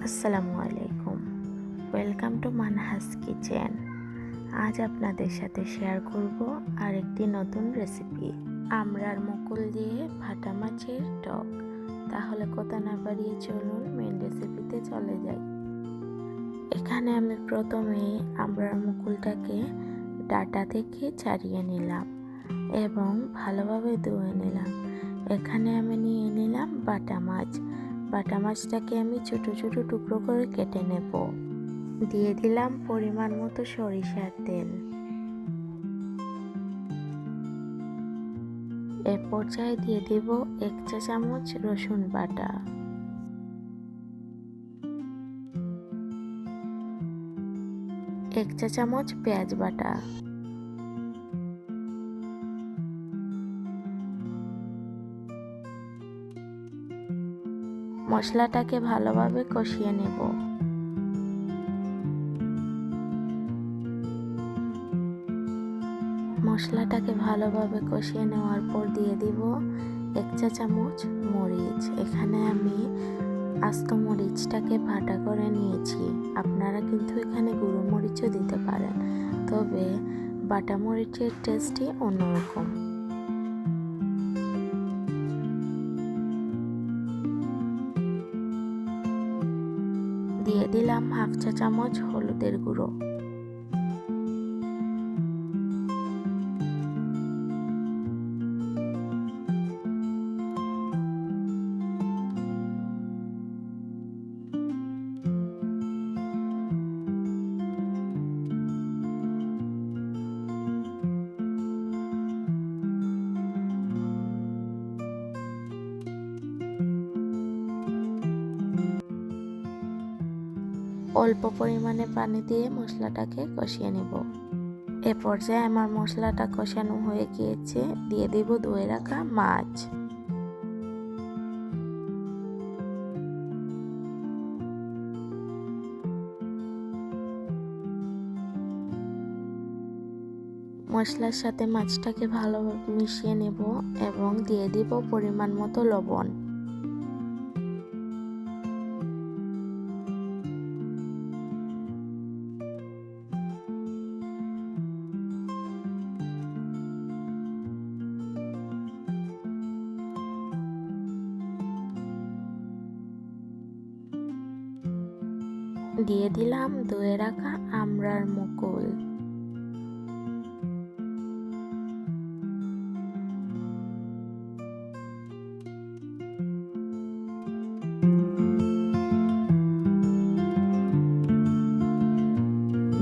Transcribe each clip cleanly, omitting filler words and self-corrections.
আসসালামু আলাইকুম। Welcome to Manhas kitchen. আজ আপনাদের সাথে শেয়ার করব আরেকটি নতুন রেসিপি, আমড়ার মুকুল দিয়ে ভাটা মাছের টক। তাহলে কথা না বাড়িয়ে চলুন মেন রেসিপিতে চলে যাই। এখানে আমি প্রথমে আমড়ার মুকুলটাকে ডাটা থেকে ছাড়িয়ে নিলাম এবং ভালোভাবে ধুয়ে নিলাম। এখানে আমি নিয়ে নিলাম বাটা মাছটাকে আমি ছোট ছোট টুকরো করে কেটে নেব। দিয়ে দিলাম পরিমাণ মতো সরিষার তেল। এ পর্যায়ে দিয়ে দেব 1 চা চামচ রসুন বাটা, 1 চা চামচ পেঁয়াজ বাটা, মশলাটাকে ভালোভাবে কষিয়ে নেব। মশলাটাকে ভালোভাবে কষিয়ে নেওয়ার পর দিয়ে দিব 1 চা চামচ মরিচ। এখানে আমি আস্ত মরিচটাকে ভাটা করে নিয়েছি। আপনারা কিন্তু এখানে গুঁড়ো মরিচও দিতে পারেন, তবে বাটা মরিচের টেস্টই অন্যরকম। দিয়ে দিলাম 1/2 চা চামচ হলুদের গুঁড়ো, অল্প পরিমাণে পানি দিয়ে মশলাটাকে কষিয়ে নেব। এ পর্যায়ে আমার মশলাটা কষানো হয়ে গিয়েছে। দিয়ে দেব ধুয়ে রাখা মাছ। মশলার সাথে মাছটাকে ভালোভাবে মিশিয়ে নেব এবং দিয়ে দিব পরিমাণ মতো লবণ। দিয়ে দিলাম ধুয়ে রাখা আমড়ার মুকুল।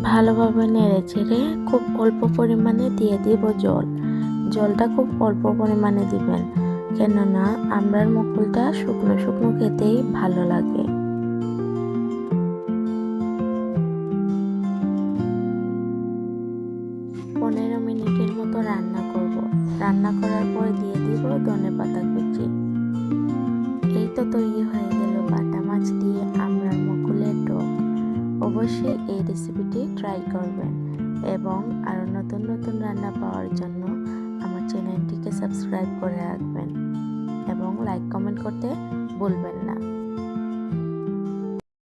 ভালোভাবে নেড়ে চেড়ে খুব অল্প পরিমাণে দিয়ে দিব জল। জলটা খুব অল্প পরিমাণে দিবেন, কেননা আমড়ার মুকুলটা শুকনো শুকনো খেতেই ভালো লাগে। পনেরো মিনিটের মতো রান্না করব। রান্না করার পরে দিয়ে দিব ধনেপাতা কুচি। এই তো তৈরি হয়ে গেল বাটা মাছ দিয়ে আমড়ার মুকুলের টক। অবশ্যই এই রেসিপিটি ট্রাই করবেন এবং আরও নতুন নতুন রান্না পাওয়ার জন্য আমার চ্যানেলটিকে সাবস্ক্রাইব করে রাখবেন এবং লাইক কমেন্ট করতে ভুলবেন না।